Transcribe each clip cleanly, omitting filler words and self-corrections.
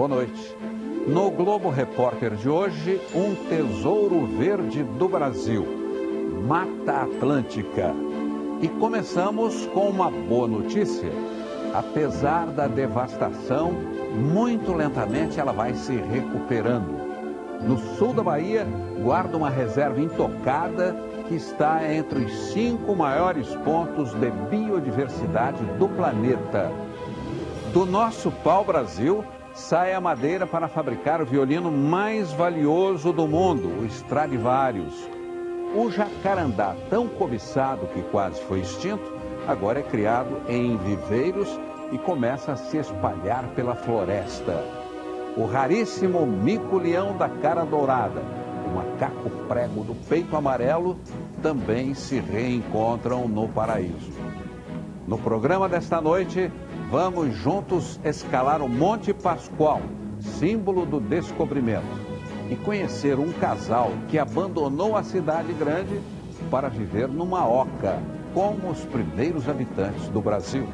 boa noite. No Globo Repórter de hoje, um tesouro verde do Brasil, Mata Atlântica. E começamos com uma boa notícia. Apesar da devastação, muito lentamente ela vai se recuperando. No sul da Bahia, guarda uma reserva intocada que está entre os 5 maiores pontos de biodiversidade do planeta. Do nosso pau-brasil, sai a madeira para fabricar o violino mais valioso do mundo, o Stradivarius. O jacarandá, tão cobiçado que quase foi extinto, agora é criado em viveiros e começa a se espalhar pela floresta. O raríssimo mico-leão da cara dourada, o macaco prego do peito amarelo, também se reencontram no paraíso. No programa desta noite, vamos juntos escalar o Monte Pascoal, símbolo do descobrimento, e conhecer um casal que abandonou a cidade grande para viver numa oca, como os primeiros habitantes do Brasil.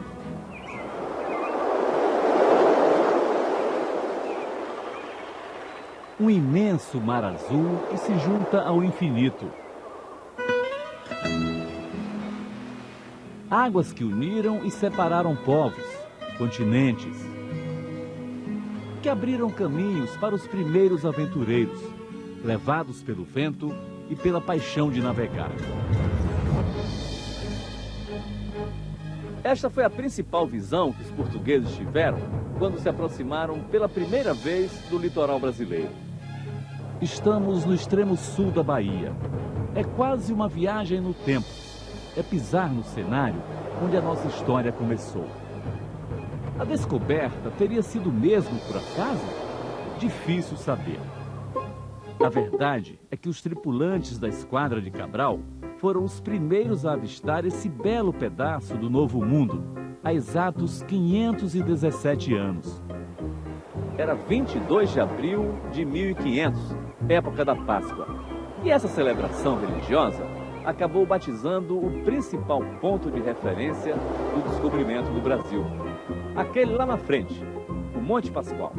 Um imenso mar azul que se junta ao infinito. Águas que uniram e separaram povos, continentes, que abriram caminhos para os primeiros aventureiros, levados pelo vento e pela paixão de navegar. Esta foi a principal visão que os portugueses tiveram quando se aproximaram pela primeira vez do litoral brasileiro. Estamos no extremo sul da Bahia. É quase uma viagem no tempo. É pisar no cenário onde a nossa história começou. A descoberta teria sido mesmo por acaso? Difícil saber. A verdade é que os tripulantes da Esquadra de Cabral foram os primeiros a avistar esse belo pedaço do Novo Mundo, há exatos 517 anos. Era 22 de abril de 1500, época da Páscoa. E essa celebração religiosa acabou batizando o principal ponto de referência do descobrimento do Brasil. Aquele lá na frente, o Monte Pascoal.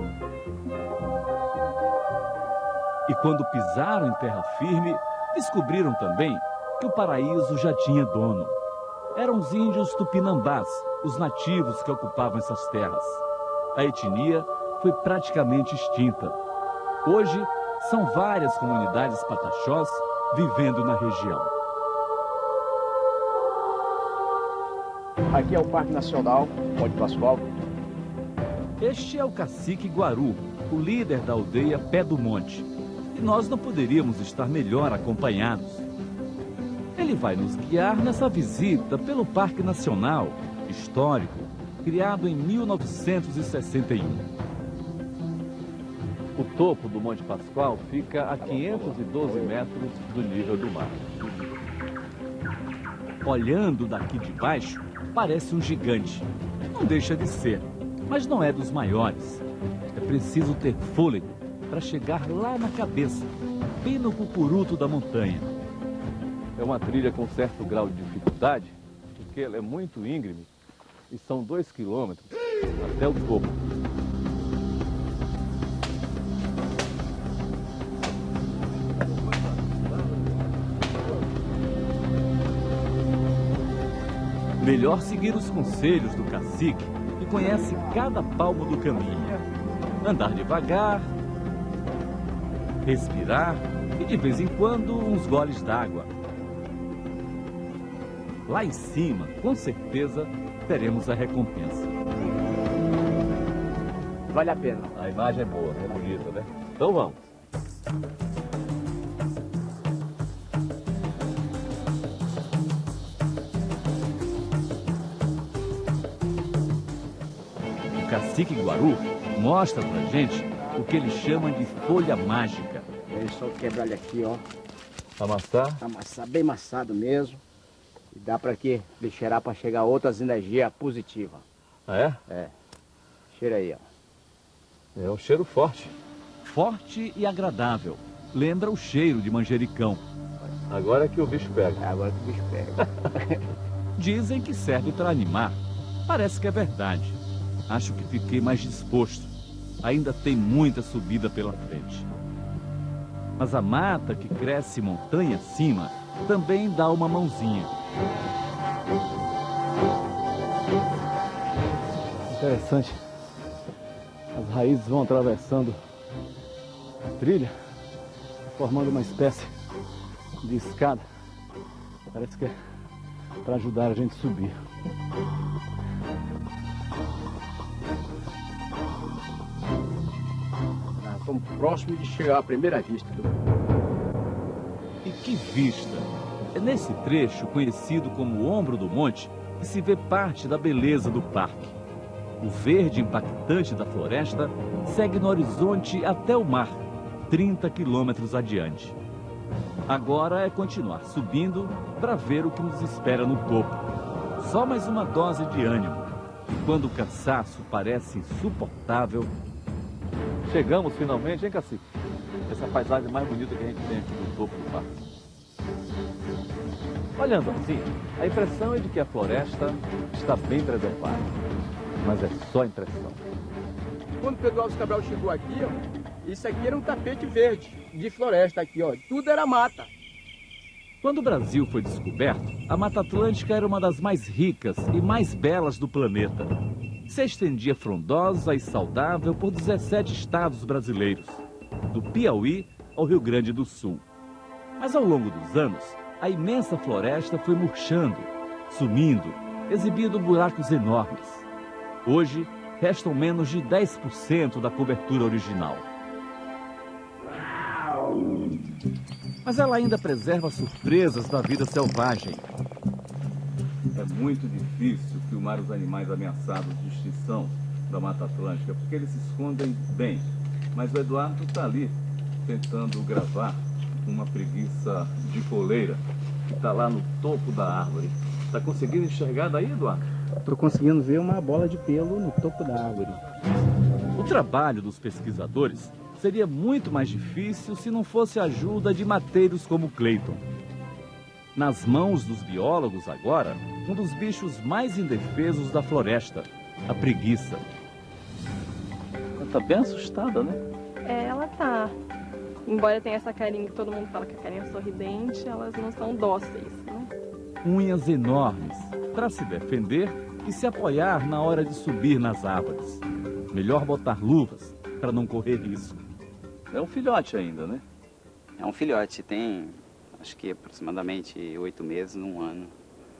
E quando pisaram em terra firme, descobriram também que o paraíso já tinha dono. Eram os índios tupinambás, os nativos que ocupavam essas terras. A etnia foi praticamente extinta. Hoje, são várias comunidades pataxós vivendo na região. Aqui é o Parque Nacional Monte Pascoal. Este é o cacique Guaru, o líder da aldeia Pé do Monte. E nós não poderíamos estar melhor acompanhados. Ele vai nos guiar nessa visita pelo Parque Nacional, histórico, criado em 1961. O topo do Monte Pascoal fica a 512 metros do nível do mar. Olhando daqui de baixo, parece um gigante. Não deixa de ser, mas não é dos maiores. É preciso ter fôlego para chegar lá na cabeça, bem no cucuruto da montanha. É uma trilha com certo grau de dificuldade, porque ela é muito íngreme e são 2 quilômetros até o topo. Melhor seguir os conselhos do cacique, que conhece cada palmo do caminho. Andar devagar, respirar e, de vez em quando, uns goles d'água. Lá em cima, com certeza, teremos a recompensa. Vale a pena. A imagem é boa, é bonita, né? Então vamos. O cacique Guaru mostra pra gente o que ele chama de folha mágica. É só quebrar ele aqui, ó. Amassar? Amassar bem amassado mesmo. E dá pra quê? Cheirar pra chegar outras energias positivas. Ah, é? É. Cheira aí, ó. É um cheiro forte. Forte e agradável. Lembra o cheiro de manjericão. Agora é que o bicho pega. É agora que o bicho pega. Dizem que serve para animar. Parece que é verdade. Acho que fiquei mais disposto. ainda tem muita subida pela frente. Mas a mata que cresce montanha acima também dá uma mãozinha. Interessante. As raízes vão atravessando a trilha, formando uma espécie de escada. Parece que é para ajudar a gente a subir. Nós estamos próximos de chegar à primeira vista. E que vista! É nesse trecho, conhecido como o Ombro do Monte, que se vê parte da beleza do parque. O verde impactante da floresta segue no horizonte até o mar, 30 quilômetros adiante. Agora é continuar subindo para ver o que nos espera no topo. Só mais uma dose de ânimo. E quando o cansaço parece insuportável... Chegamos finalmente, hein, Cacique? Essa paisagem mais bonita que a gente tem aqui no topo do parque. Olhando assim, a impressão é de que a floresta está bem preservada. Mas é só impressão. Quando Pedro Alves Cabral chegou aqui, ó, isso aqui era um tapete verde de floresta aqui, ó. Tudo era mata. Quando o Brasil foi descoberto, a Mata Atlântica era uma das mais ricas e mais belas do planeta. Se estendia frondosa e saudável por 17 estados brasileiros, do Piauí ao Rio Grande do Sul. Mas ao longo dos anos, a imensa floresta foi murchando, sumindo, exibindo buracos enormes. Hoje, restam menos de 10% da cobertura original. Mas ela ainda preserva surpresas da vida selvagem. É muito difícil filmar os animais ameaçados de extinção da Mata Atlântica, porque eles se escondem bem. Mas o Eduardo está ali, tentando gravar uma preguiça de coleira, que está lá no topo da árvore. Está conseguindo enxergar daí, Eduardo? Estou conseguindo ver uma bola de pelo no topo da árvore. O trabalho dos pesquisadores seria muito mais difícil se não fosse a ajuda de mateiros como Clayton. Nas mãos dos biólogos agora, um dos bichos mais indefesos da floresta, a preguiça. Ela está bem assustada, né? Ela tá. Embora tenha essa carinha que todo mundo fala que a carinha é sorridente, elas não são dóceis, né? Unhas enormes, para se defender e se apoiar na hora de subir nas árvores. Melhor botar luvas para não correr risco. É um filhote ainda, né? É um filhote, tem acho que aproximadamente 8 meses, 1 ano.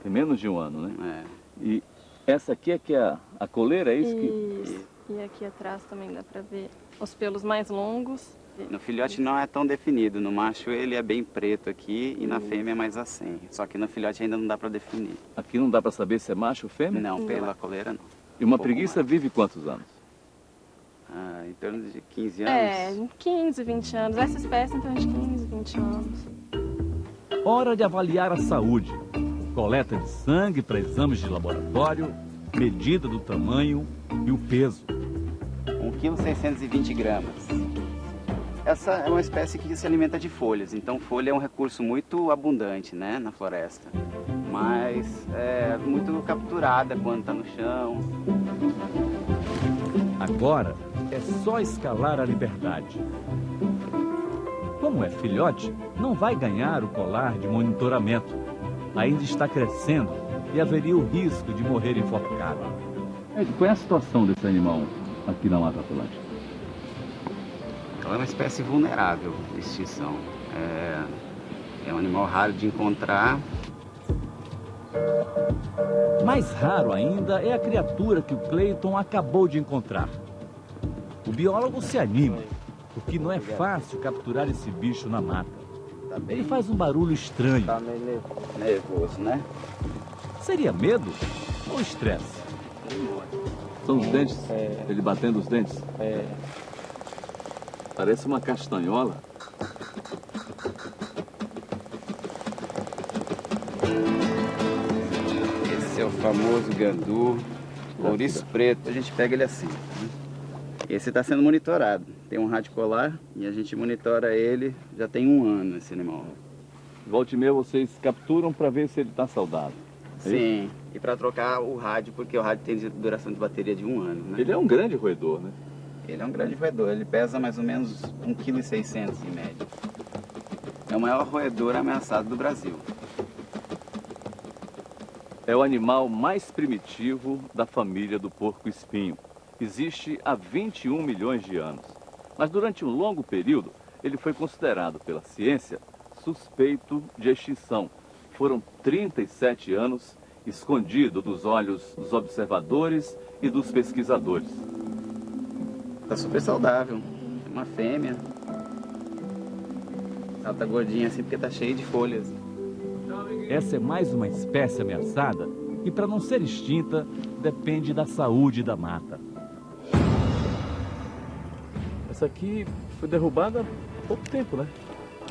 Tem menos de 1 ano, né? É. E essa aqui é que é a coleira, é isso que... Isso. E aqui atrás também dá pra ver os pelos mais longos. No filhote não é tão definido, no macho ele é bem preto aqui e na fêmea é mais assim. Só que no filhote ainda não dá pra definir. Aqui não dá pra saber se é macho ou fêmea? Não, pela coleira não. E uma pouco preguiça mais. vive quantos anos? Em torno de 15 anos. É, 15, 20 anos. Essa espécie em torno de 15, 20 anos. Hora de avaliar a saúde. Coleta de sangue para exames de laboratório, medida do tamanho e o peso. 1,620 kg. Essa é uma espécie que se alimenta de folhas, então folha é um recurso muito abundante, né, na floresta. Mas é muito capturada quando está no chão. Agora é só escalar a liberdade. Como é filhote, não vai ganhar o colar de monitoramento. Ainda está crescendo e haveria o risco de morrer enforcado. Ed, qual é a situação desse animal aqui na Mata Atlântica? Ela é uma espécie vulnerável de extinção. É um animal raro de encontrar. Mais raro ainda é a criatura que o Clayton acabou de encontrar. O biólogo se anima, porque não é fácil capturar esse bicho na mata. Ele faz um barulho estranho. Tá meio nervoso, né? Seria medo ou estresse? São os dentes? Ele batendo os dentes? Parece uma castanhola. Esse é o famoso gandu, ouriço preto. A gente pega ele assim. Esse está sendo monitorado. Tem um rádio colar e a gente monitora ele. Já tem 1 ano esse animal. Volta e meia vocês capturam para ver se ele está saudável. Sim, e para trocar o rádio, porque o rádio tem duração de bateria de 1 ano, né? Ele é um grande roedor, né? Ele é um grande roedor, ele pesa mais ou menos 1,6 kg em média. É o maior roedor ameaçado do Brasil. É o animal mais primitivo da família do porco-espinho. Existe há 21 milhões de anos. Mas durante um longo período, ele foi considerado pela ciência suspeito de extinção. Foram 37 anos escondido dos olhos dos observadores e dos pesquisadores. Tá super saudável, é uma fêmea. Ela tá gordinha assim porque tá cheia de folhas. Essa é mais uma espécie ameaçada e, para não ser extinta, depende da saúde da mata. Essa aqui foi derrubada há pouco tempo, né?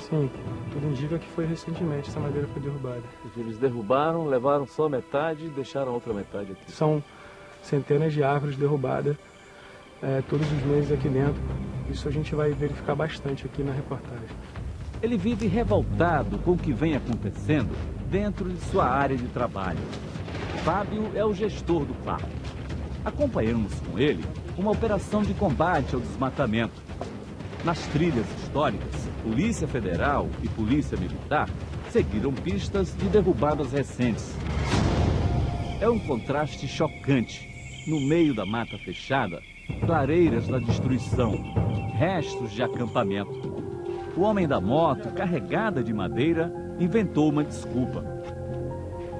Sim, tudo indica que foi recentemente essa madeira foi derrubada. Eles derrubaram, levaram só metade e deixaram a outra metade aqui. São centenas de árvores derrubadas todos os meses aqui dentro. Isso a gente vai verificar bastante aqui na reportagem. Ele vive revoltado com o que vem acontecendo dentro de sua área de trabalho. Fábio é o gestor do parque. Acompanhamos com ele uma operação de combate ao desmatamento. Nas trilhas históricas, Polícia Federal e Polícia Militar seguiram pistas de derrubadas recentes. É um contraste chocante. No meio da mata fechada, clareiras da destruição, restos de acampamento. O homem da moto, carregada de madeira, inventou uma desculpa.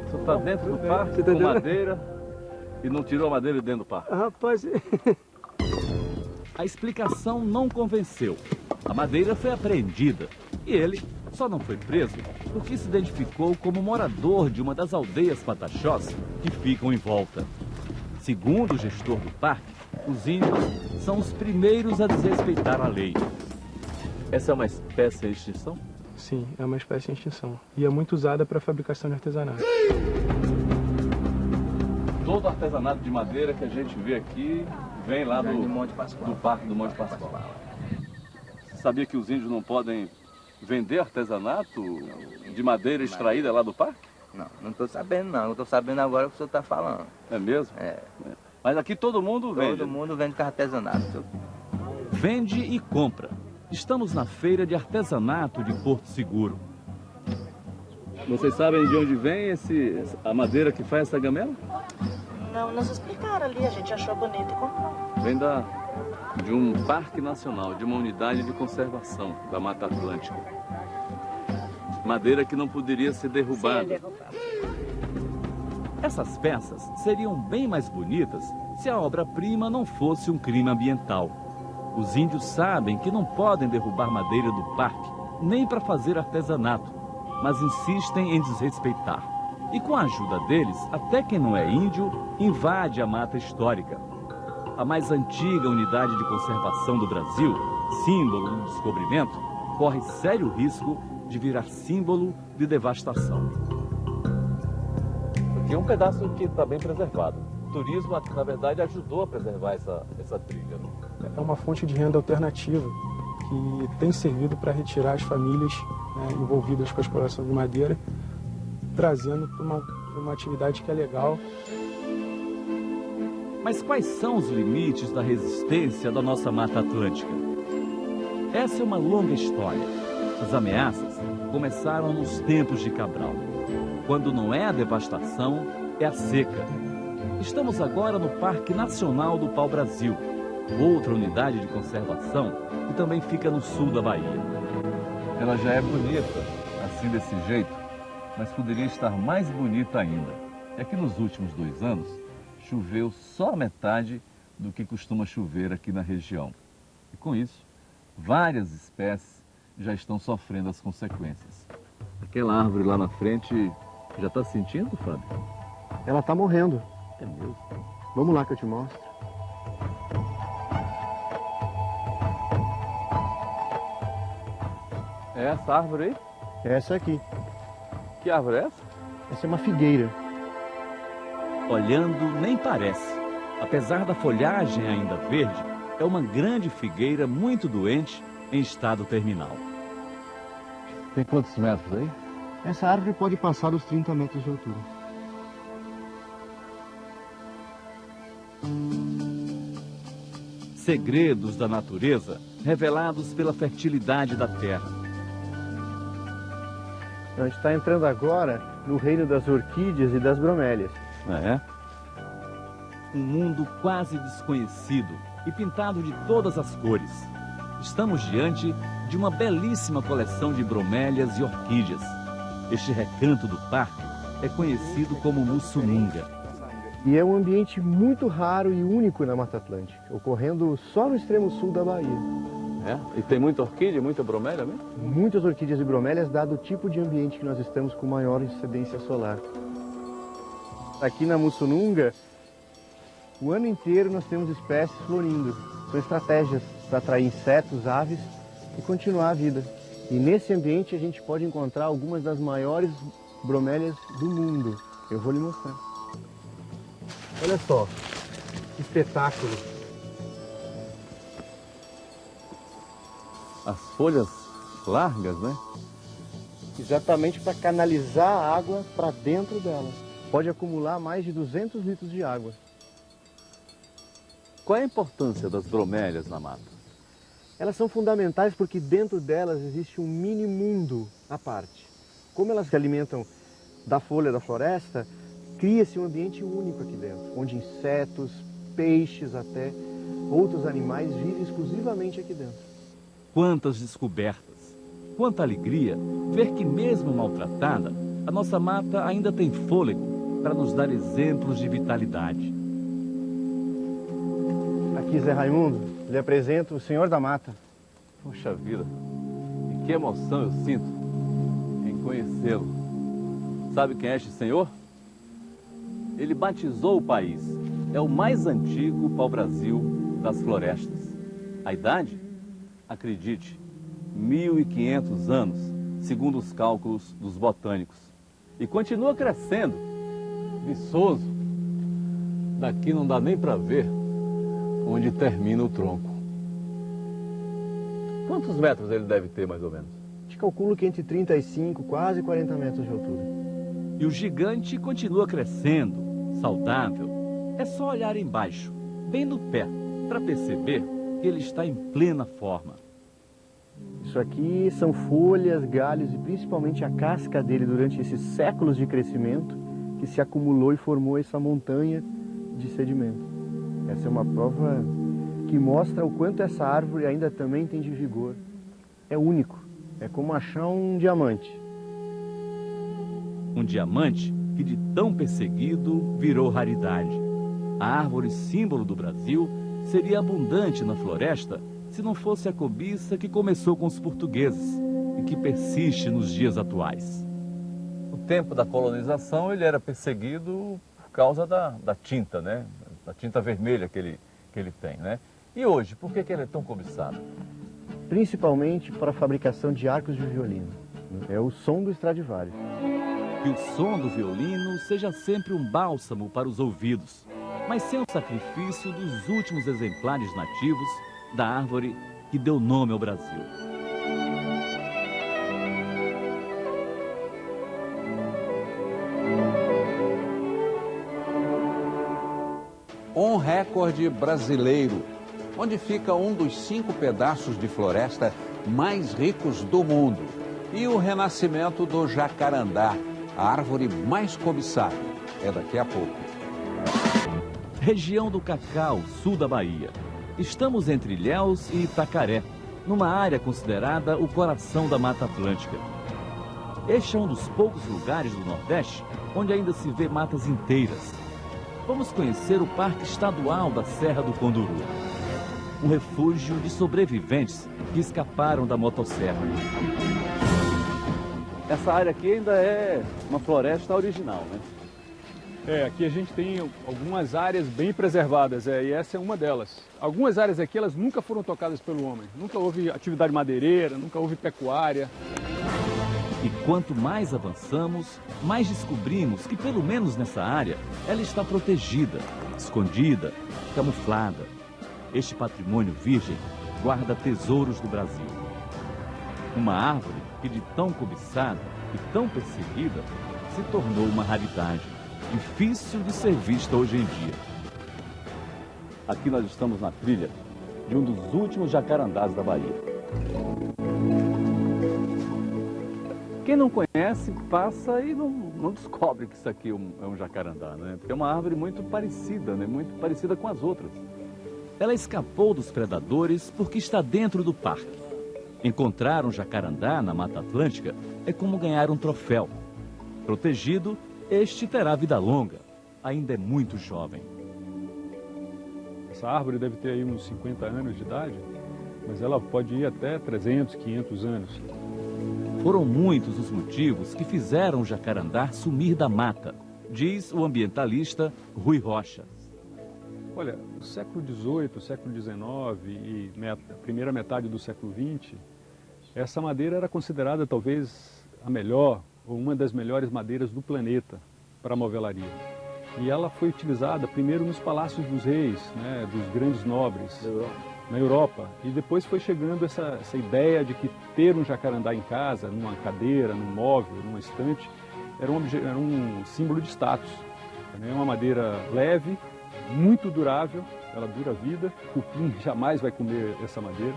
Você está dentro do parque com madeira e não tirou a madeira de dentro do parque? Rapaz... A explicação não convenceu. A madeira foi apreendida e ele só não foi preso porque se identificou como morador de uma das aldeias pataxós que ficam em volta. Segundo o gestor do parque, os índios são os primeiros a desrespeitar a lei. Essa é uma espécie em extinção? Sim, é uma espécie em extinção e é muito usada para a fabricação de artesanato. Todo artesanato de madeira que a gente vê aqui vem lá do Parque do Monte Pascoal. Você sabia que os índios não podem vender artesanato de madeira extraída lá do parque? Não estou sabendo não, eu estou sabendo agora o que o senhor está falando. É mesmo? É. Mas aqui todo mundo vende? Todo mundo vende com artesanato. Vende e compra. Estamos na feira de artesanato de Porto Seguro. Vocês sabem de onde vem a madeira que faz essa gamela? Não, nos explicaram ali, a gente achou bonito e comprou. Vem de um parque nacional, de uma unidade de conservação da Mata Atlântica. Madeira que não poderia ser derrubada. Essas peças seriam bem mais bonitas se a obra-prima não fosse um crime ambiental. Os índios sabem que não podem derrubar madeira do parque, nem para fazer artesanato, mas insistem em desrespeitar. E com a ajuda deles, até quem não é índio, invade a mata histórica. A mais antiga unidade de conservação do Brasil, símbolo do descobrimento, corre sério risco de virar símbolo de devastação. Aqui é um pedaço que está bem preservado. O turismo, na verdade, ajudou a preservar essa trilha. É uma fonte de renda alternativa que tem servido para retirar as famílias envolvidas com a exploração de madeira, trazendo para uma atividade que é legal. Mas quais são os limites da resistência da nossa Mata Atlântica? Essa é uma longa história. As ameaças começaram nos tempos de Cabral. Quando não é a devastação, é a seca. Estamos agora no Parque Nacional do Pau-Brasil, outra unidade de conservação que também fica no sul da Bahia. Ela já é bonita, assim desse jeito, mas poderia estar mais bonita ainda. É que nos últimos 2 anos, choveu só a metade do que costuma chover aqui na região. E com isso, várias espécies já estão sofrendo as consequências. Aquela árvore lá na frente já está sentindo, Fábio? Ela está morrendo. É mesmo? Vamos lá que eu te mostro. É essa árvore aí? Essa aqui. Que árvore é essa? Essa é uma figueira. Olhando, nem parece. Apesar da folhagem ainda verde, é uma grande figueira muito doente em estado terminal. Tem quantos metros aí? Essa árvore pode passar dos 30 metros de altura. Segredos da natureza revelados pela fertilidade da terra. A gente está entrando agora no reino das orquídeas e das bromélias. Um mundo quase desconhecido e pintado de todas as cores. Estamos diante de uma belíssima coleção de bromélias e orquídeas. Este recanto do parque é conhecido como Mussununga. E é um ambiente muito raro e único na Mata Atlântica, ocorrendo só no extremo sul da Bahia. E tem muita orquídea, muita bromélia mesmo? Muitas orquídeas e bromélias, dado o tipo de ambiente que nós estamos com maior incidência solar. Aqui na Mussununga, o ano inteiro nós temos espécies florindo. São estratégias para atrair insetos, aves e continuar a vida. E nesse ambiente a gente pode encontrar algumas das maiores bromélias do mundo. Eu vou lhe mostrar. Olha só, que espetáculo. As folhas largas, né? Exatamente para canalizar a água para dentro delas. Pode acumular mais de 200 litros de água. Qual é a importância das bromélias na mata? Elas são fundamentais porque dentro delas existe um mini mundo à parte. Como elas se alimentam da folha da floresta, cria-se um ambiente único aqui dentro, onde insetos, peixes até, outros animais vivem exclusivamente aqui dentro. Quantas descobertas, quanta alegria ver que mesmo maltratada, a nossa mata ainda tem fôlego para nos dar exemplos de vitalidade. Aqui, Zé Raimundo, lhe apresento o Senhor da Mata. Poxa vida, e que emoção eu sinto em conhecê-lo. Sabe quem é este senhor? Ele batizou o país. É o mais antigo pau-brasil das florestas. A idade? Acredite, 1.500 anos, segundo os cálculos dos botânicos. E continua crescendo. Viçoso. Daqui não dá nem para ver onde termina o tronco. Quantos metros ele deve ter, mais ou menos? A gente calcula que entre 35 e quase 40 metros de altura. E o gigante continua crescendo, saudável. É só olhar embaixo, bem no pé, para perceber que ele está em plena forma. Isso aqui são folhas, galhos e principalmente a casca dele durante esses séculos de crescimento que se acumulou e formou essa montanha de sedimento. Essa é uma prova que mostra o quanto essa árvore ainda também tem de vigor. É único, é como achar um diamante. Um diamante que de tão perseguido virou raridade. A árvore símbolo do Brasil seria abundante na floresta se não fosse a cobiça que começou com os portugueses e que persiste nos dias atuais. No tempo da colonização ele era perseguido por causa da tinta, né? Da tinta vermelha que ele tem, né? E hoje, por que ele é tão cobiçado? Principalmente para a fabricação de arcos de violino. É o som do Stradivarius. Que o som do violino seja sempre um bálsamo para os ouvidos, mas sem o sacrifício dos últimos exemplares nativos da árvore que deu nome ao Brasil. Um recorde brasileiro, onde fica um dos 5 pedaços de floresta mais ricos do mundo. E o renascimento do jacarandá, a árvore mais cobiçada. É daqui a pouco. Região do Cacau, sul da Bahia. Estamos entre Ilhéus e Itacaré, numa área considerada o coração da Mata Atlântica. Este é um dos poucos lugares do Nordeste onde ainda se vê matas inteiras. Vamos conhecer o Parque Estadual da Serra do Conduru, um refúgio de sobreviventes que escaparam da motosserra. Essa área aqui ainda é uma floresta original, né? Aqui a gente tem algumas áreas bem preservadas, e essa é uma delas. Algumas áreas aqui, elas nunca foram tocadas pelo homem. Nunca houve atividade madeireira, nunca houve pecuária. E quanto mais avançamos, mais descobrimos que, pelo menos nessa área, ela está protegida, escondida, camuflada. Este patrimônio virgem guarda tesouros do Brasil. Uma árvore que, de tão cobiçada e tão perseguida, se tornou uma raridade, difícil de ser vista hoje em dia. Aqui nós estamos na trilha de um dos últimos jacarandás da Bahia. Quem não conhece, passa e não descobre que isso aqui é um jacarandá, né? Porque é uma árvore muito parecida, né? Muito parecida com as outras. Ela escapou dos predadores porque está dentro do parque. Encontrar um jacarandá na Mata Atlântica é como ganhar um troféu. Protegido, este terá vida longa. Ainda é muito jovem. Essa árvore deve ter aí uns 50 anos de idade, mas ela pode ir até 300, 500 anos. Foram muitos os motivos que fizeram o jacarandá sumir da mata, diz o ambientalista Rui Rocha. Olha, o século XVIII, o século XIX e a primeira metade do século XX, essa madeira era considerada talvez a melhor ou uma das melhores madeiras do planeta para a movelaria. E ela foi utilizada primeiro nos palácios dos reis, né, dos grandes nobres na Europa. E depois foi chegando essa ideia de que ter um jacarandá em casa, numa cadeira, num móvel, numa estante, era um símbolo de status. É uma madeira leve, muito durável, ela dura a vida, o cupim jamais vai comer essa madeira.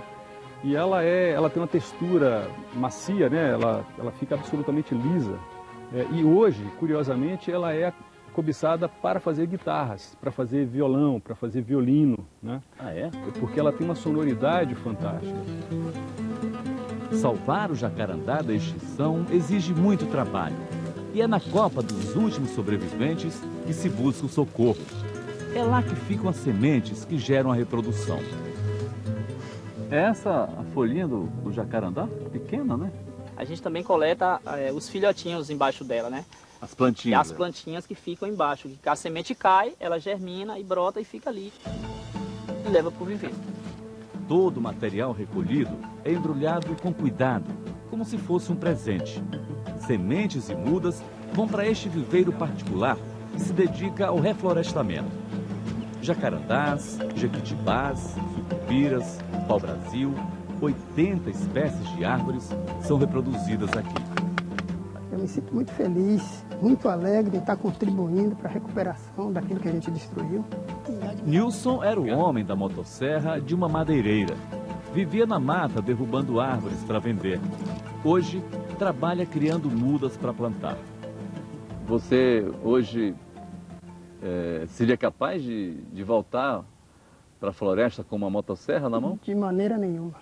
E ela tem uma textura macia, né? Ela fica absolutamente lisa. E hoje, curiosamente, ela é cobiçada para fazer guitarras, para fazer violão, para fazer violino, né? Ah, é? Porque ela tem uma sonoridade fantástica. Salvar o jacarandá da extinção exige muito trabalho. E é na copa dos últimos sobreviventes que se busca o socorro. É lá que ficam as sementes que geram a reprodução. É essa a folhinha do jacarandá? Pequena, né? A gente também coleta os filhotinhos embaixo dela, né? As plantinhas. E as plantinhas que ficam embaixo. Que a semente cai, ela germina e brota e fica ali. E leva para o viveiro. Todo o material recolhido é embrulhado com cuidado, como se fosse um presente. Sementes e mudas vão para este viveiro particular que se dedica ao reflorestamento. Jacarandás, jequitibás, sucupiras, pau-brasil, 80 espécies de árvores são reproduzidas aqui. Eu me sinto muito feliz, muito alegre de estar contribuindo para a recuperação daquilo que a gente destruiu. Nilson era o homem da motosserra de uma madeireira. Vivia na mata derrubando árvores para vender. Hoje, trabalha criando mudas para plantar. Você hoje seria capaz de voltar para a floresta com uma motosserra na mão? De maneira nenhuma.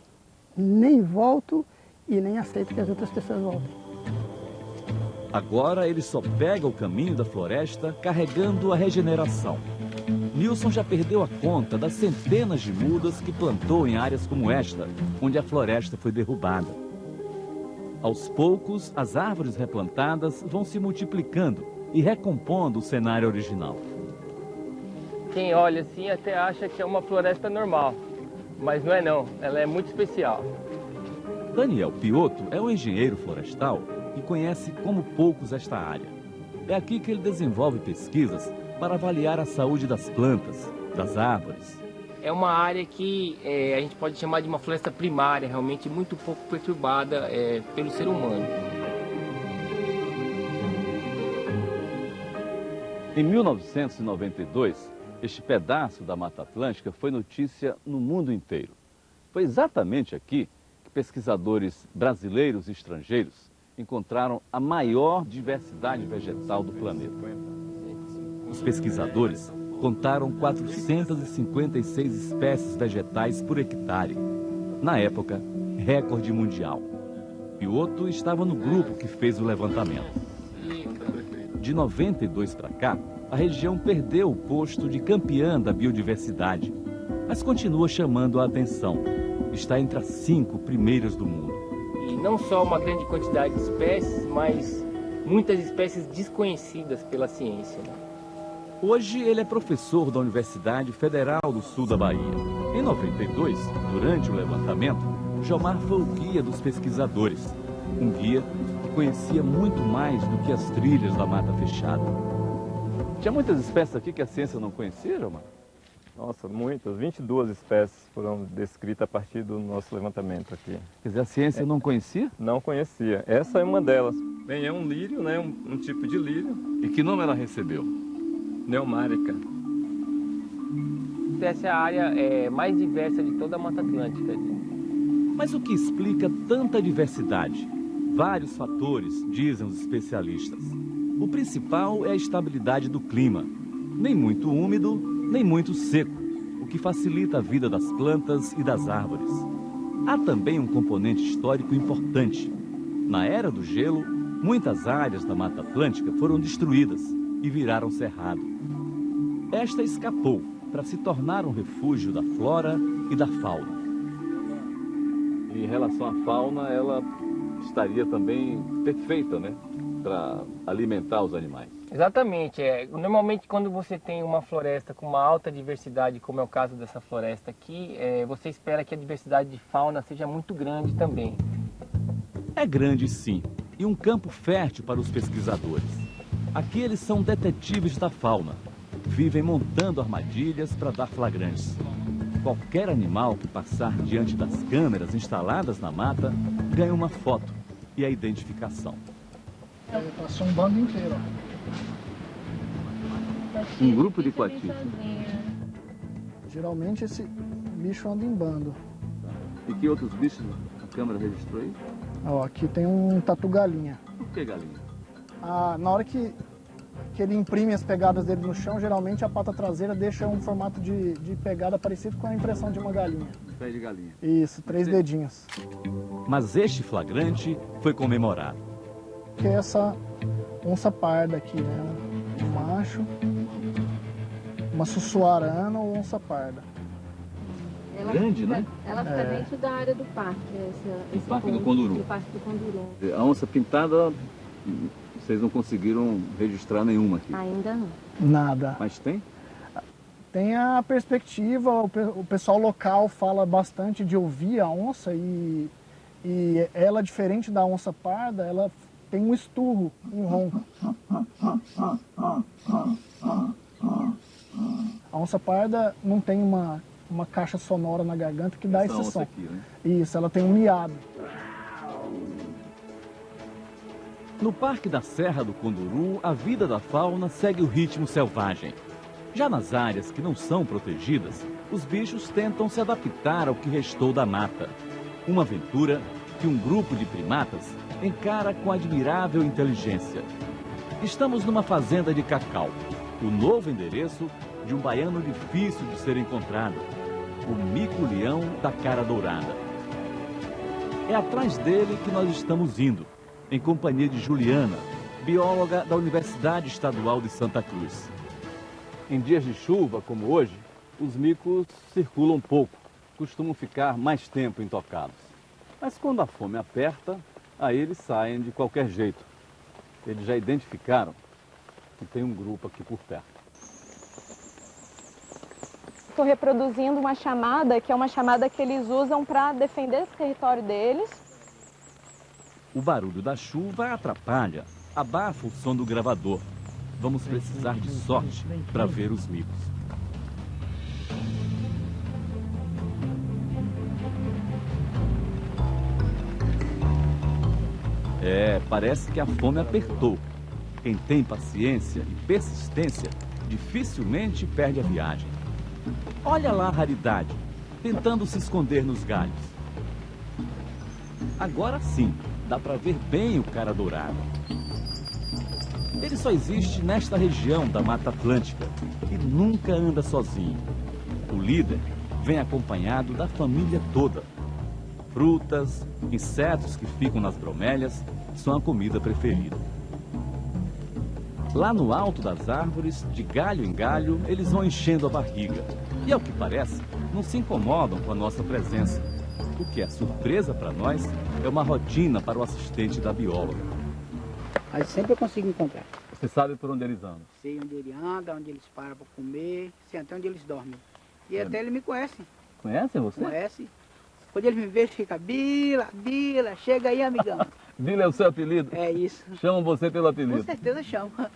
Nem volto e nem aceito que as outras pessoas voltem. Agora ele só pega o caminho da floresta carregando a regeneração. Nilson já perdeu a conta das centenas de mudas que plantou em áreas como esta, onde a floresta foi derrubada. Aos poucos, as árvores replantadas vão se multiplicando e recompondo o cenário original. Quem olha assim até acha que é uma floresta normal, mas não é não, ela é muito especial. Daniel Piotto é um engenheiro florestal e conhece como poucos esta área. É aqui que ele desenvolve pesquisas para avaliar a saúde das plantas, das árvores. É uma área que a gente pode chamar de uma floresta primária, realmente muito pouco perturbada pelo ser humano. Em 1992, este pedaço da Mata Atlântica foi notícia no mundo inteiro. Foi exatamente aqui que pesquisadores brasileiros e estrangeiros encontraram a maior diversidade vegetal do planeta. Os pesquisadores contaram 456 espécies vegetais por hectare. Na época, recorde mundial. Piotto estava no grupo que fez o levantamento. De 92 para cá, a região perdeu o posto de campeã da biodiversidade, mas continua chamando a atenção. Está entre as 5 primeiras do mundo. E não só uma grande quantidade de espécies, mas muitas espécies desconhecidas pela ciência, né? Hoje ele é professor da Universidade Federal do Sul da Bahia. Em 92, durante o levantamento, Jomar foi o guia dos pesquisadores. Um guia que conhecia muito mais do que as trilhas da mata fechada. Tinha muitas espécies aqui que a ciência não conhecia, Jomar? Nossa, muitas. 22 espécies foram descritas a partir do nosso levantamento aqui. Quer dizer, a ciência não conhecia? Não conhecia. Essa é uma delas. Bem, é um lírio, né? Um tipo de lírio. E que nome ela recebeu? Neomárica. essa é a área mais diversa de toda a Mata Atlântica. Mas o que explica tanta diversidade? Vários fatores, dizem os especialistas. O principal é a estabilidade do clima. Nem muito úmido, nem muito seco, o que facilita a vida das plantas e das árvores. Há também um componente histórico importante. Na Era do Gelo, muitas áreas da Mata Atlântica foram destruídas e viraram cerrado. Esta escapou para se tornar um refúgio da flora e da fauna. Em relação à fauna, ela estaria também perfeita, né? Para alimentar os animais. Exatamente. Normalmente, quando você tem uma floresta com uma alta diversidade, como é o caso dessa floresta aqui, você espera que a diversidade de fauna seja muito grande também. É grande, sim, e um campo fértil para os pesquisadores. Aqui eles são detetives da fauna. Vivem montando armadilhas para dar flagrantes. Qualquer animal que passar diante das câmeras instaladas na mata ganha uma foto e a identificação. Passou um bando inteiro. Um grupo de coati. Geralmente esse bicho anda em bando. E que outros bichos a câmera registrou aí? Ó, aqui tem um tatu-galinha. Por que galinha? Na hora que ele imprime as pegadas dele no chão, geralmente a pata traseira deixa um formato de pegada parecido com a impressão de uma galinha. Pé de galinha. Isso, 3 dedinhos. Mas este flagrante foi comemorado. Que é essa onça parda aqui, né? Um macho, uma sussuarana ou onça parda. Grande, né? Ela fica dentro da área do parque. Esse Parque do Conduru. Do Parque do Conduru. A onça pintada, vocês não conseguiram registrar nenhuma aqui? Ainda não. Nada. Mas tem? Tem a perspectiva, o pessoal local fala bastante de ouvir a onça e ela, diferente da onça parda, ela tem um esturro, um ronco. A onça parda não tem uma caixa sonora na garganta que dá esse som. Aqui, né? Isso, ela tem um miado. No Parque da Serra do Conduru, a vida da fauna segue o ritmo selvagem. Já nas áreas que não são protegidas, os bichos tentam se adaptar ao que restou da mata. Uma aventura que um grupo de primatas encara com admirável inteligência. Estamos numa fazenda de cacau, o novo endereço de um baiano difícil de ser encontrado, o mico-leão da cara dourada. É atrás dele que nós estamos indo, em companhia de Juliana, bióloga da Universidade Estadual de Santa Cruz. Em dias de chuva, como hoje, os micos circulam pouco, costumam ficar mais tempo intocados. Mas quando a fome aperta, aí eles saem de qualquer jeito. Eles já identificaram que tem um grupo aqui por perto. Estou reproduzindo uma chamada, que é uma chamada que eles usam para defender esse território deles. O barulho da chuva atrapalha, abafa o som do gravador. Vamos precisar de sorte para ver os micos. Parece que a fome apertou. Quem tem paciência e persistência dificilmente perde a viagem. Olha lá a raridade, tentando se esconder nos galhos. Agora sim, dá para ver bem o cara dourado. Ele só existe nesta região da Mata Atlântica e nunca anda sozinho. O líder vem acompanhado da família toda. Frutas, insetos que ficam nas bromélias são a comida preferida. Lá no alto das árvores, de galho em galho, eles vão enchendo a barriga. E ao que parece, não se incomodam com a nossa presença. O que é surpresa para nós é uma rotina para o assistente da bióloga. Mas sempre eu consigo encontrar. Você sabe por onde eles andam? Sei onde ele anda, onde eles param para comer, sei até onde eles dormem. E até ele me conhece. Conhece você? Conhece. Quando ele me vê, fica, Bila, Bila, chega aí, amigão. Bila é o seu apelido? É isso. Chamam você pelo apelido? Com certeza chama.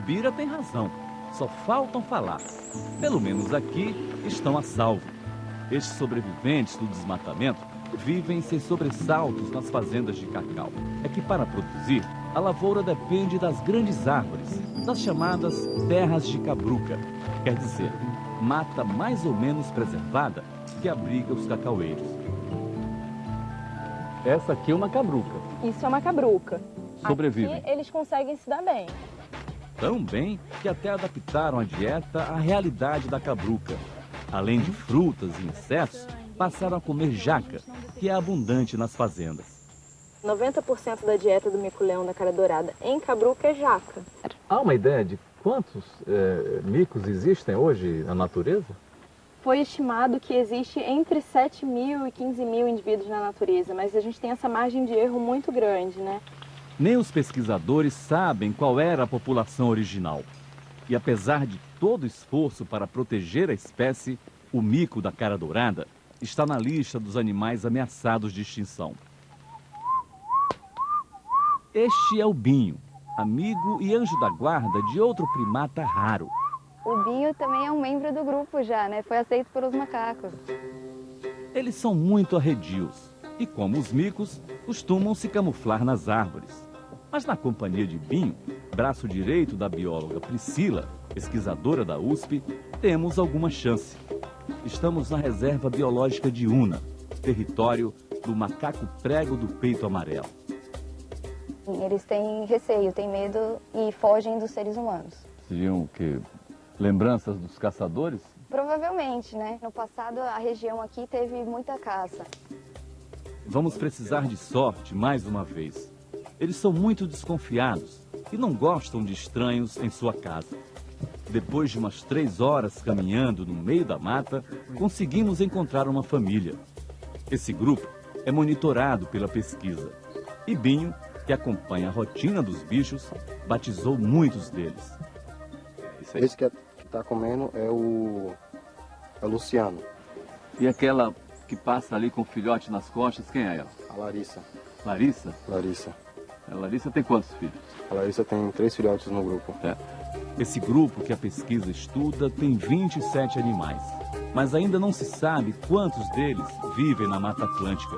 Bira tem razão, só faltam falar. Pelo menos aqui estão a salvo. Estes sobreviventes do desmatamento vivem sem sobressaltos nas fazendas de cacau. É que para produzir, a lavoura depende das grandes árvores, das chamadas terras de cabruca. quer dizer, mata mais ou menos preservada que abriga os cacaueiros. Essa aqui é uma cabruca. Isso é uma cabruca. Sobrevivem. Aqui eles conseguem se dar bem. Tão bem que até adaptaram a dieta à realidade da cabruca. Além de frutas e insetos, passaram a comer jaca, que é abundante nas fazendas. 90% da dieta do mico-leão da cara dourada em cabruca é jaca. Há uma ideia de quantos micos existem hoje na natureza? Foi estimado que existe entre 7 mil e 15 mil indivíduos na natureza, mas a gente tem essa margem de erro muito grande, né? Nem os pesquisadores sabem qual era a população original. E apesar de todo o esforço para proteger a espécie, o mico da cara dourada está na lista dos animais ameaçados de extinção. Este é o binho, amigo e anjo da guarda de outro primata raro. O binho também é um membro do grupo já, né? Foi aceito por os macacos. Eles são muito arredios e, como os micos, costumam se camuflar nas árvores. Mas na companhia de binho, braço direito da bióloga Priscila, pesquisadora da USP, temos alguma chance. Estamos na Reserva Biológica de Una, território do macaco prego do peito amarelo. Eles têm receio, têm medo e fogem dos seres humanos. Seriam o quê? Lembranças dos caçadores? Provavelmente, né? No passado, a região aqui teve muita caça. Vamos precisar de sorte mais uma vez. Eles são muito desconfiados e não gostam de estranhos em sua casa. Depois de umas 3 horas caminhando no meio da mata, conseguimos encontrar uma família. Esse grupo é monitorado pela pesquisa. E Binho, que acompanha a rotina dos bichos, batizou muitos deles. Esse que está comendo é o Luciano. E aquela que passa ali com o filhote nas costas, quem é ela? A Larissa. Larissa? Larissa. A Larissa tem quantos filhos? A Larissa tem 3 filhotes no grupo. Esse grupo que a pesquisa estuda tem 27 animais, mas ainda não se sabe quantos deles vivem na Mata Atlântica.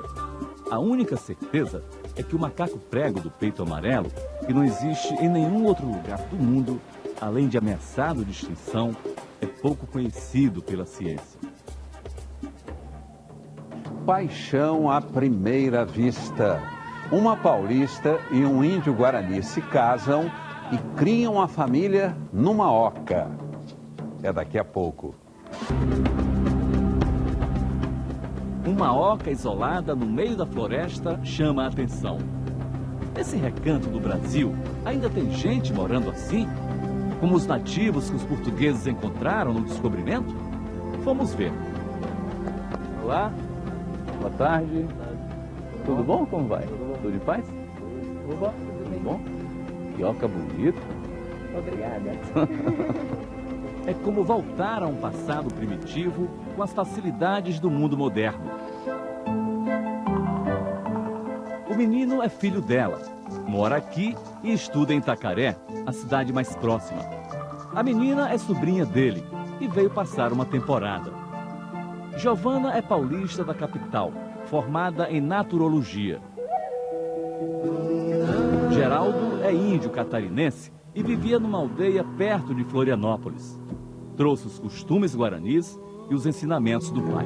A única certeza é que o macaco prego do peito amarelo, que não existe em nenhum outro lugar do mundo, além de ameaçado de extinção, é pouco conhecido pela ciência. Paixão à primeira vista. Uma paulista e um índio guarani se casam e criam a família numa oca. É daqui a pouco. Uma oca isolada no meio da floresta chama a atenção. Nesse recanto do Brasil, ainda tem gente morando assim? Como os nativos que os portugueses encontraram no descobrimento? Vamos ver. Olá, boa tarde. Tudo bom? Como vai? Tudo em paz? Oba, tudo bom? Que oca bonita. Obrigada. É como voltar a um passado primitivo com as facilidades do mundo moderno. O menino é filho dela, mora aqui e estuda em Itacaré, a cidade mais próxima. A menina é sobrinha dele e veio passar uma temporada. Giovana é paulista da capital, formada em naturologia. Geraldo é índio catarinense e vivia numa aldeia perto de Florianópolis. Trouxe os costumes guaranis e os ensinamentos do pai.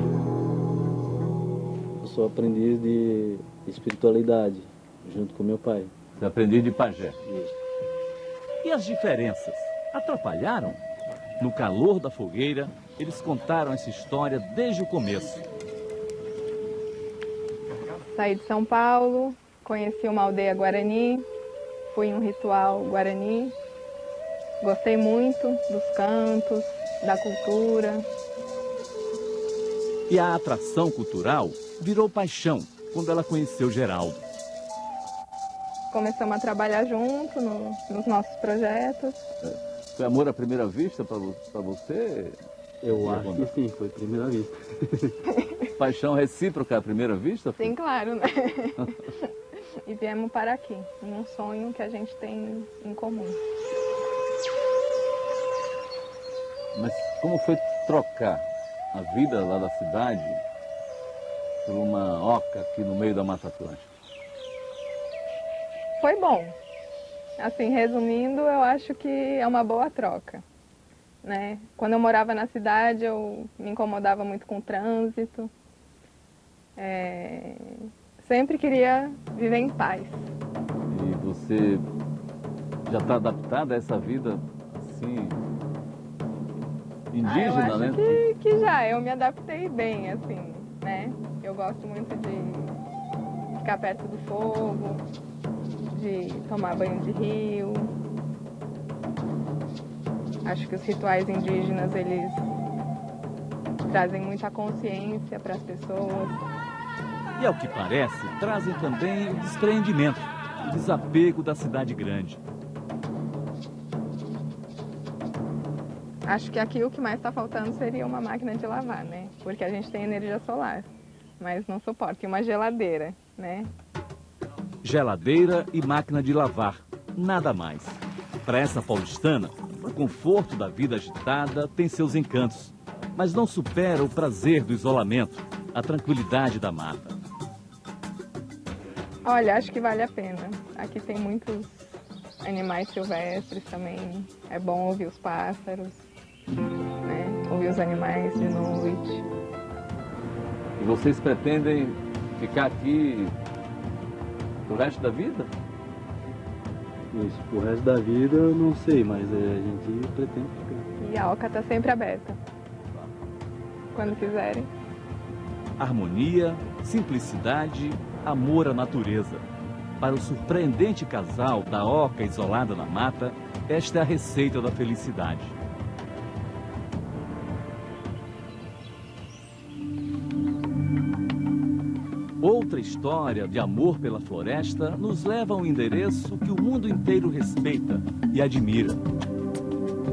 Eu sou aprendiz de espiritualidade, junto com meu pai. Você aprendiz de pajé. Isso. E as diferenças? Atrapalharam? No calor da fogueira, eles contaram essa história desde o começo. Saí de São Paulo, conheci uma aldeia guarani, fui em um ritual guarani. Gostei muito dos cantos, da cultura. E a atração cultural virou paixão quando ela conheceu Geraldo. Começamos a trabalhar junto nos nossos projetos. Foi amor à primeira vista para você? Eu acho que sim, foi a primeira vista. Paixão recíproca à primeira vista? Sim, claro, né? E viemos para aqui, num sonho que a gente tem em comum. Mas como foi trocar a vida lá da cidade por uma oca aqui no meio da Mata Atlântica? Foi bom. Assim, resumindo, eu acho que é uma boa troca. né? Quando eu morava na cidade, eu me incomodava muito com o trânsito. Sempre queria viver em paz. E você já está adaptada a essa vida, assim, indígena, eu acho que já, eu me adaptei bem, assim, né? Eu gosto muito de ficar perto do fogo, de tomar banho de rio. Acho que os rituais indígenas, eles trazem muita consciência para as pessoas. E ao que parece, trazem também o despreendimento, o desapego da cidade grande. Acho que aqui o que mais está faltando seria uma máquina de lavar, né? Porque a gente tem energia solar, mas não suporta. E uma geladeira, né? Geladeira e máquina de lavar, nada mais. Para essa paulistana, o conforto da vida agitada tem seus encantos, mas não supera o prazer do isolamento, a tranquilidade da mata. Olha, acho que vale a pena. Aqui tem muitos animais silvestres também. É bom ouvir os pássaros, né? Ouvir os animais de noite. E vocês pretendem ficar aqui o resto da vida? Isso, o resto da vida eu não sei, mas a gente pretende ficar. E a Oca está sempre aberta. Quando quiserem. Harmonia, simplicidade, amor à natureza. Para o surpreendente casal da Oca isolada na mata, esta é a receita da felicidade. Outra história de amor pela floresta nos leva a um endereço que o mundo inteiro respeita e admira.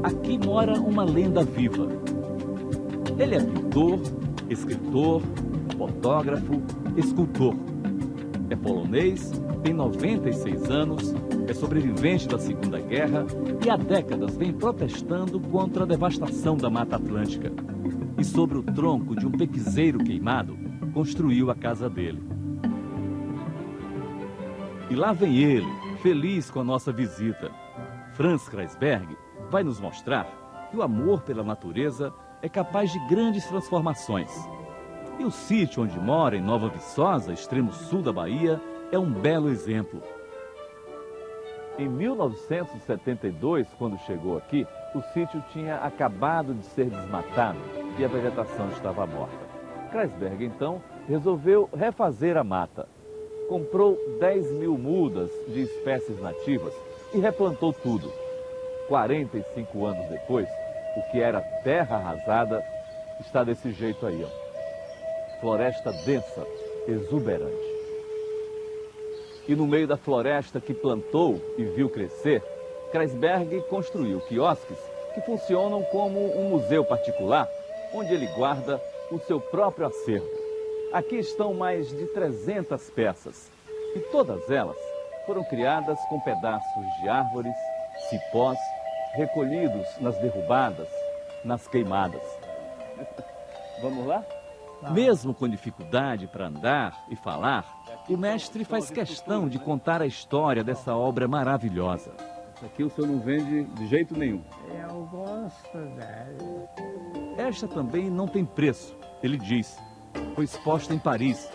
Aqui mora uma lenda viva. Ele é pintor, escritor, fotógrafo, escultor. É polonês, tem 96 anos, é sobrevivente da Segunda Guerra e há décadas vem protestando contra a devastação da Mata Atlântica. E sobre o tronco de um pequizeiro queimado, construiu a casa dele. E lá vem ele, feliz com a nossa visita. Franz Kreisberg vai nos mostrar que o amor pela natureza é capaz de grandes transformações. E o sítio onde mora, em Nova Viçosa, extremo sul da Bahia, é um belo exemplo. Em 1972, quando chegou aqui, o sítio tinha acabado de ser desmatado e a vegetação estava morta. Kreisberg, então, resolveu refazer a mata. Comprou 10 mil mudas de espécies nativas e replantou tudo. 45 anos depois, o que era terra arrasada está desse jeito aí, ó. Floresta densa, exuberante. E no meio da floresta que plantou e viu crescer, Kreisberg construiu quiosques que funcionam como um museu particular, onde ele guarda o seu próprio acervo. Aqui estão mais de 300 peças, e todas elas foram criadas com pedaços de árvores, cipós, recolhidos nas derrubadas, nas queimadas. Vamos lá? Mesmo com dificuldade para andar e falar, o mestre faz questão de contar a história dessa obra maravilhosa. Isso aqui o senhor não vende de jeito nenhum. Eu gosto dela. Esta também não tem preço, ele diz. Foi exposta em Paris.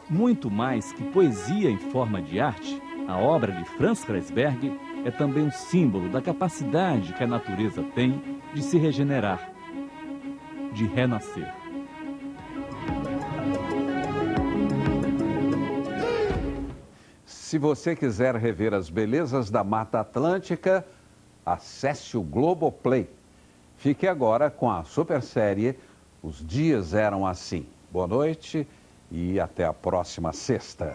Muito mais que poesia em forma de arte, a obra de Franz Kreisberg é também um símbolo da capacidade que a natureza tem de se regenerar, de renascer. Se você quiser rever as belezas da Mata Atlântica, acesse o Globoplay. Fique agora com a super série Os Dias Eram Assim. Boa noite e até a próxima sexta.